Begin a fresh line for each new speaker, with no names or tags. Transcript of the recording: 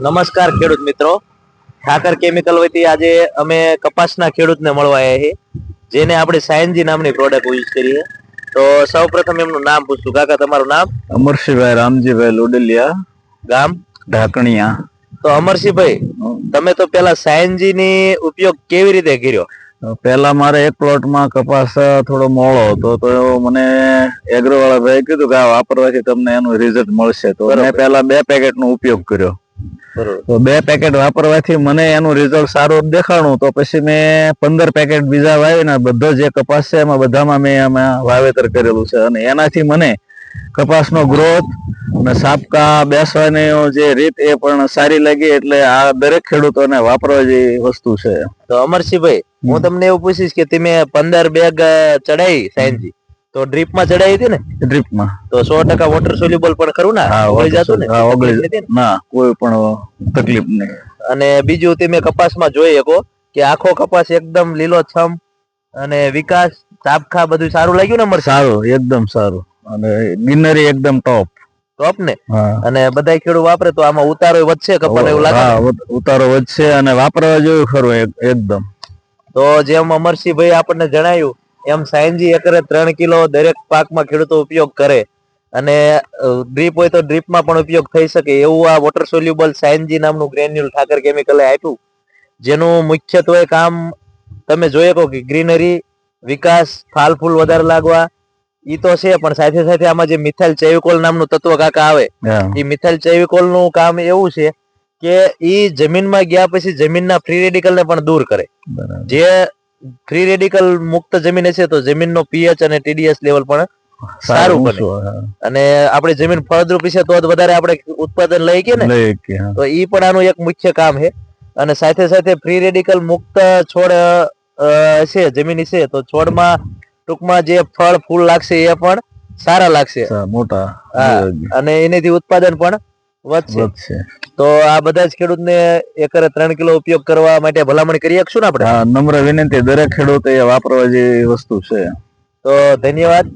નમસ્કાર ખેડૂત મિત્રો, ઠાકર કેમિકલ વતી આજે અમે કપાસના ખેડૂતને મળવા આવ્યા છીએ, જેને આપણે સાયનજી નામની પ્રોડક્ટ યુઝ કરી છે. તો સૌપ્રથમ એમનું નામ પૂછું. કાકા, તમારું નામ?
અમરસિંહભાઈ રામજીભાઈ લોડલિયા,
ગામ
ઢાકણિયા.
તો અમરસિંહભાઈ, તમે તો પેલા સાયનજી ની ઉપયોગ કેવી રીતે કર્યો?
પેલા મારે એક પ્લોટમાં કપાસ થોડો મોળો હતો, તો મને એગ્રો વાળા ભાઈ કીધું કે આ વાપરવાથી તમને એનું રિઝલ્ટ મળશે. તો મેં પેલા 2 પેકેટ નો ઉપયોગ કર્યો. તો 2 પેકેટ વાપરવાથી મને એનું રિઝલ્ટ સારું દેખાણું. તો પછી મેં 15 પેકેટ બીજા વાવીને બધો જે કપાસ છે એમાં બધામાં મેં વાવેતર કરેલું છે, અને એનાથી મને કપાસનો ગ્રોથ અને સાપકા બેસવાની જે રીત એ પણ સારી લાગી. એટલે આ દરેક ખેડૂતોને વાપરવા જેવી વસ્તુ છે.
તો અમરસિંહભાઈ, હું તમને એવું પૂછીશ કે તમે 15 બેગ ચડાવી સાયનજી, તો ડ્રીપ માં ચડાવી હતી ને?
ડ્રીપ માં
તો 100% વોટર સોલ્યુબલ પણ ખરું ને? ઓગળી જતું ને?
ના, કોઈ પણ તકલીફ નહીં.
અને બીજું, તમે કપાસમાં જોઈ શકો કે આખો કપાસ એકદમ લીલોછમ અને વિકાસ, ચાપખા બધું સારું લાગ્યું ને?
સારું, એકદમ સારું, અને ગ્રીનરી એકદમ ટોપ
ને. અને બધા ખેડૂત વાપરે તો આમાં ઉતારો વધશે કપાસ, એવું લાગે?
ઉતારો વધશે અને વાપરવા જેવું ખરું એકદમ.
તો જેમ અમરસિંહભાઈ આપણને જણાવ્યું એમ સાયનજી એકરે 3 કિલો દરેક પાકમાં ખેડૂતો ઉપયોગ કરે, અને ડ્રીપ હોય તો ડ્રીપમાં પણ ઉપયોગ થઈ શકે એવું આ વોટર સોલ્યુબલ સાયનજી નામનું ગ્રેન્યુલ ઠાકર કેમિકલે આપ્યું, જેનું મુખ્યત્વે કામ તમે જોઈ શકો કે ગ્રીનરી, વિકાસ, ફાલ ફૂલ વધારે લાગવા ઈ તો છે, પણ સાથે સાથે આમાં જે મિથાઇલ ચેવિકોલ નામનું તત્વ કાકા આવે, એ મિથાઇલ ચેવિકોલ નું કામ એવું છે કે ઈ જમીનમાં ગયા પછી જમીનના ફ્રી રેડિકલ ને પણ દૂર કરે. જે ફ્રી રેડિકલ મુક્ત જમીન હશે તો જમીનનો પીએચ અને ટીડીએસ લેવલ પણ સારું બને, અને આપણી જમીન ફળદ્રુપ છે તો જ વધારે આપણે ઉત્પાદન લઈ કે ને. તો ઈ પણ આનું એક મુખ્ય કામ છે. અને સાથે સાથે ફ્રી રેડિકલ મુક્ત છોડ છે, જમીન છે, તો છોડમાં ટૂંકમાં જે ફળ ફૂલ લાગશે એ પણ સારા લાગશે,
મોટા,
અને એનાથી ઉત્પાદન પણ વધશે. તો આ બધા જ ખેડૂતને એકરે 3 કિલો ઉપયોગ કરવા માટે ભલામણ કરી શકશું ને આપણે?
નમ્ર વિનંતી, દરેક ખેડૂત એ વાપરવા જેવી વસ્તુ છે.
તો ધન્યવાદ.